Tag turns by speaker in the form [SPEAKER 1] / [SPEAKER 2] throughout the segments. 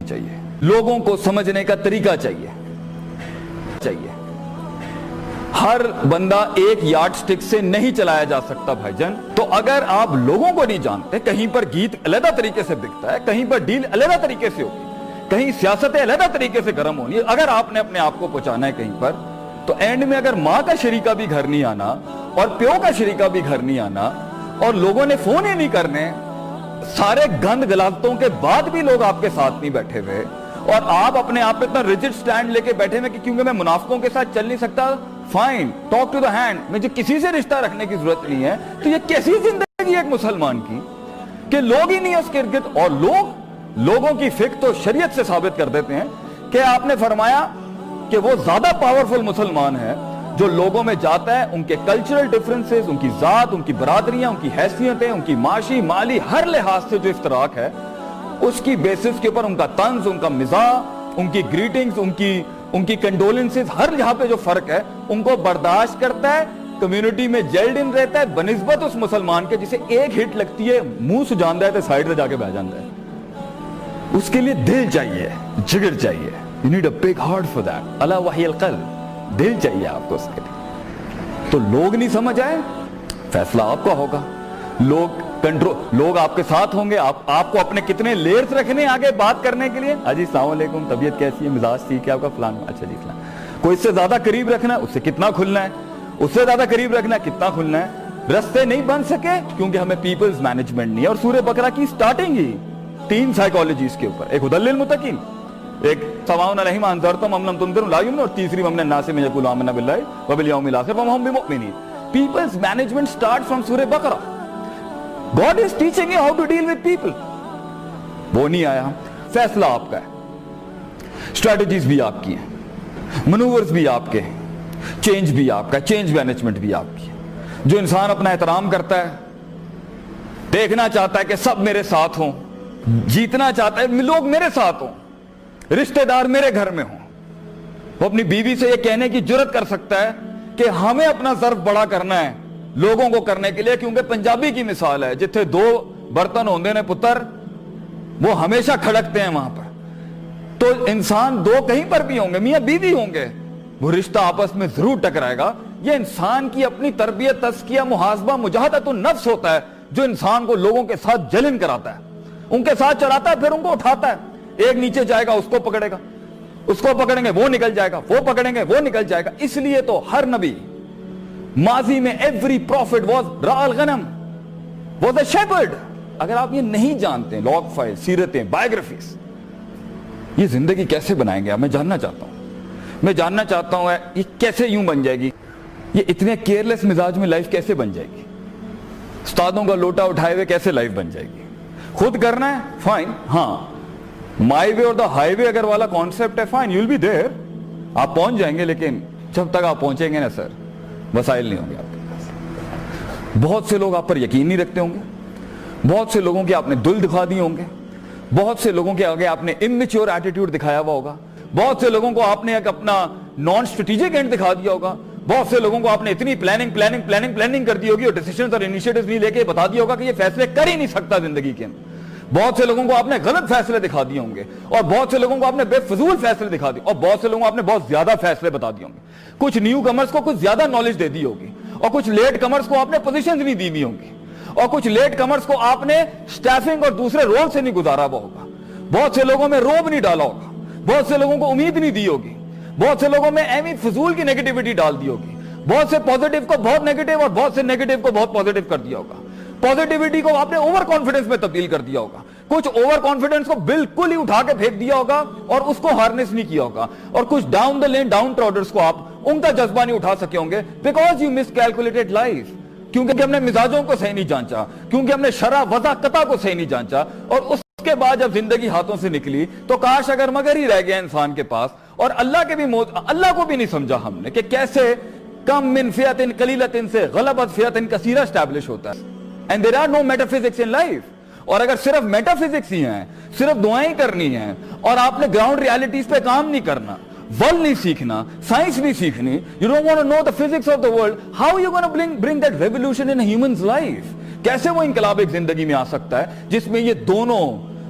[SPEAKER 1] چاہیے, لوگوں کو سمجھنے کا طریقہ چاہیے. ہر بندہ ایک یارڈ سٹک سے نہیں چلایا جا سکتا بھائی جان. تو اگر آپ لوگوں کو نہیں جانتے, کہیں پر گیت علیحدہ طریقے سے بکتا ہے, کہیں پر ڈیل علیحدہ طریقے سے ہوگی, کہیں سیاستیں علیحدہ طریقے سے گرم ہونی, اگر آپ نے اپنے آپ کو پہنچانا ہے کہیں پر, تو اینڈ میں اگر ماں کا شریکہ بھی گھر نہیں آنا اور پیو کا شریکہ بھی گھر نہیں آنا اور لوگوں نے فون ہی نہیں کرنے, سارے گند غلاظتوں کے بعد بھی لوگ آپ کے ساتھ نہیں بیٹھے ہوئے, اور آپ اپنے آپ پہ اتنا ریجڈ سٹینڈ لے کے بیٹھے ہوئے کہ کیونکہ میں منافقوں کے ساتھ چل نہیں سکتا, fine, talk to the hand, مجھے کسی سے رشتہ رکھنے کی ضرورت نہیں ہے. تو یہ کیسی زندگی ایک مسلمان کی کہ لوگ ہی نہیں ہے اس کے ارد گرد. اور لوگوں کی فکر تو شریعت سے ثابت کر دیتے ہیں کہ آپ نے فرمایا کہ وہ زیادہ پاورفل مسلمان ہے جو لوگوں میں جاتا ہے, ان کے کلچرل ڈیفرنسز, ان کی ذات, ان کی برادریاں, ان کی حیثیتیں, ان کی معاشی مالی ہر لحاظ سے جو اشتراک ہے, اس کی بیسس کے اوپر ان کا طنز, ان کا مزاح, ان کی گریٹنگز, ان کی کنڈولنسز, ہر جہاں پہ جو فرق ہے ان کو برداشت کرتا ہے, کمیونٹی میں جیلڈ ان رہتا ہے, بنسبت اس مسلمان کے جسے ایک ہٹ لگتی ہے منہ سجاندہ ہے تو سائیڈ پہ جا کے بیٹھ جاتا ہے. اس کے لیے دل چاہیے, جگر چاہیے. You need a big heart for that. الا وحی القلب, دل چاہیے آپ کو اس کے لیے. تو لوگ نہیں سمجھ آئے, فیصلہ آپ کا ہوگا. لوگ آپ کے ساتھ ہوں گے, آپ کو اپنے کتنے لیئرز رکھنے آگے بات کرنے کے لیے. جی السلام علیکم, طبیعت کیسی ہے, مزاج ٹھیک ہے آپ کا, فلان, اچھا جی فلان. کوئی اس سے زیادہ قریب رکھنا ہے, اس سے کتنا کھلنا ہے, اس سے زیادہ قریب رکھنا ہے, کتنا کھلنا ہے. رستے نہیں بن سکے کیونکہ ہمیں پیپلز مینجمنٹ نہیں ہے. اور سورہ بقرہ کی سٹارٹنگ ہی 3 سائیکالوجیز کے اوپر, ایک ہدی للمتقین, ایک سواء علیہم انذرتم ام لم تنذرہم لا یؤمنون, اور تیسری من الناس من یقول آمنا باللہ وبالیوم الاخر وما هم بمؤمنین. پیپلز مینجمنٹ سٹارٹ فرام سورہ بقرہ. God is teaching you how to deal with people. وہ نہیں آیا, فیصلہ آپ کا ہے, اسٹریٹجیز بھی آپ کی ہیں, منورز بھی آپ کے ہیں, چینج بھی آپ کا ہے, چینج مینجمنٹ بھی آپ کی ہے. جو انسان اپنا احترام کرتا ہے, دیکھنا چاہتا ہے کہ سب میرے ساتھ ہوں, جیتنا چاہتا ہے لوگ میرے ساتھ ہوں, رشتہ دار میرے گھر میں ہوں, وہ اپنی بیوی سے یہ کہنے کی جرات کر سکتا ہے کہ ہمیں اپنا ظرف بڑا کرنا ہے لوگوں کو کرنے کے لیے, کیونکہ پنجابی کی مثال ہے, جتھے 2 برتن ہوندے نے پتر, وہ ہمیشہ کھڑکتے ہیں وہاں پر. تو انسان 2 کہیں پر بھی ہوں گے, میاں بیوی ہوں گے, وہ رشتہ آپس میں ضرور ٹکرائے گا. یہ انسان کی اپنی تربیت, تزکیہ, محاسبہ, مجاہدۃ النفس ہوتا ہے جو انسان کو لوگوں کے ساتھ جلن کراتا ہے, ان کے ساتھ چلاتا ہے, پھر ان کو اٹھاتا ہے. ایک نیچے جائے گا اس کو پکڑے گا, اس کو پکڑیں گے وہ نکل جائے گا, وہ پکڑیں گے وہ نکل جائے گا. اس لیے تو ہر نبی ماضی میں every prophet was راع الغنم, was a shepherd. اگر آپ یہ نہیں جانتے, لاگ فائل, سیرتیں, بائیوگرافیز, یہ زندگی کیسے بنائیں گے؟ میں جاننا چاہتا ہوں یہ کیسے یوں بن جائے گی, یہ اتنے کیئرلیس مزاج میں لائف کیسے بن جائے گی, استادوں کا لوٹا اٹھائے ہوئے کیسے لائف بن جائے گی. خود کرنا ہے, فائن, ہاں, مائی وے اور دا ہائی وے اگر والا کانسیپٹ ہے, fine, you will be there, آپ پہنچ جائیں گے, لیکن جب تک آپ پہنچیں گے نا سر, وسائل نہیں ہوں گے آپ کے پاس. بہت سے لوگ آپ پر یقین نہیں رکھتے ہوں گے, بہت سے لوگوں کے آپ نے دل دکھا دیے ہوں گے, بہت سے لوگوں کے آگے آپ نے اممیچور ایٹیٹیوڈ دکھایا ہوا ہوگا, بہت سے لوگوں کو آپ نے ایک اپنا نان اسٹریٹجک اینڈ دکھا دیا ہوگا, بہت سے لوگوں کو آپ نے اتنی پلاننگ کر دی ہوگی اور ڈیسیژنز اور انیشیٹوز نہیں لے کے بتا دیا ہوگا کہ یہ فیصلے کر ہی نہیں سکتا زندگی کے اندر. بہت سے لوگوں کو آپ نے غلط فیصلے دکھا دیے ہوں گے, اور بہت سے لوگوں کو آپ نے بے فضول فیصلے دکھا دیے, اور بہت سے لوگوں کو آپ نے بہت زیادہ فیصلے بتا دیے ہوں گے. کچھ نیو کمرز کو کچھ زیادہ نالج دے دی ہوگی, اور کچھ لیٹ کمرز کو آپ نے پوزیشنز نہیں دی ہوئی ہوں گی, اور کچھ لیٹ کمرز کو آپ نے سٹافنگ اور دوسرے رول سے نہیں گزارا ہوا ہوگا. بہت سے لوگوں میں روب نہیں ڈالا ہوگا, بہت سے لوگوں کو امید نہیں دی ہوگی, بہت سے لوگوں میں ایویں فضول کی نیگیٹیوٹی ڈال دی ہوگی, بہت سے پازیٹیو کو بہت نیگیٹیو اور بہت سے نیگیٹیو کو بہت پازیٹیو کر دیا ہوگا. پازیٹیوٹی کو آپ نے اوور کانفیڈنس میں تبدیل کر دیا ہوگا, کچھ اوور کانفیڈنس کو بالکل ہی اٹھا کے پھینک دیا ہوگا اور اس کو ہارنس نہیں کیا ہوگا, اور کچھ ڈاؤن دا لین ڈاؤن ٹراڈرز کو آپ ان کا جذبہ نہیں اٹھا سکے ہوں گے, because you miss calculated life, کیونکہ ہم نے مزاجوں کو صحیح نہیں جانچا, کیونکہ ہم نے شرع وضع قطع کو صحیح نہیں جانچا. اور اس کے بعد جب زندگی ہاتھوں سے نکلی تو کاش اگر مگر ہی رہ گیا انسان کے پاس, اور اللہ کو بھی نہیں سمجھا ہم نے کہ کیسے کم من فئۃ قلیلۃ سے غلبت فئۃ کثیرہ اسٹیبلش ہوتا ہے. And there are no metaphysics in life. اور اگر صرف میٹافزکس ہی ہیں, صرف دعائیں کرنی ہیں, اور آپ نے گراؤنڈ ریالٹیز پہ کام نہیں کرنا, ورلڈ نہیں سیکھنا, سائنس نہیں سیکھنی, you don't want to know the physics of the world, how are you going to bring that revolution in a human's life? کیسے وہ انقلاب ایک زندگی میں آ سکتا ہے جس میں یہ دونوں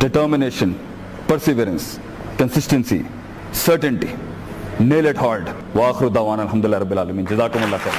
[SPEAKER 1] determination, perseverance, consistency, certainty. Nail it hard. Wa akhiru da'wana alhamdulillahi rabbil alamin. Jazakumullah khair.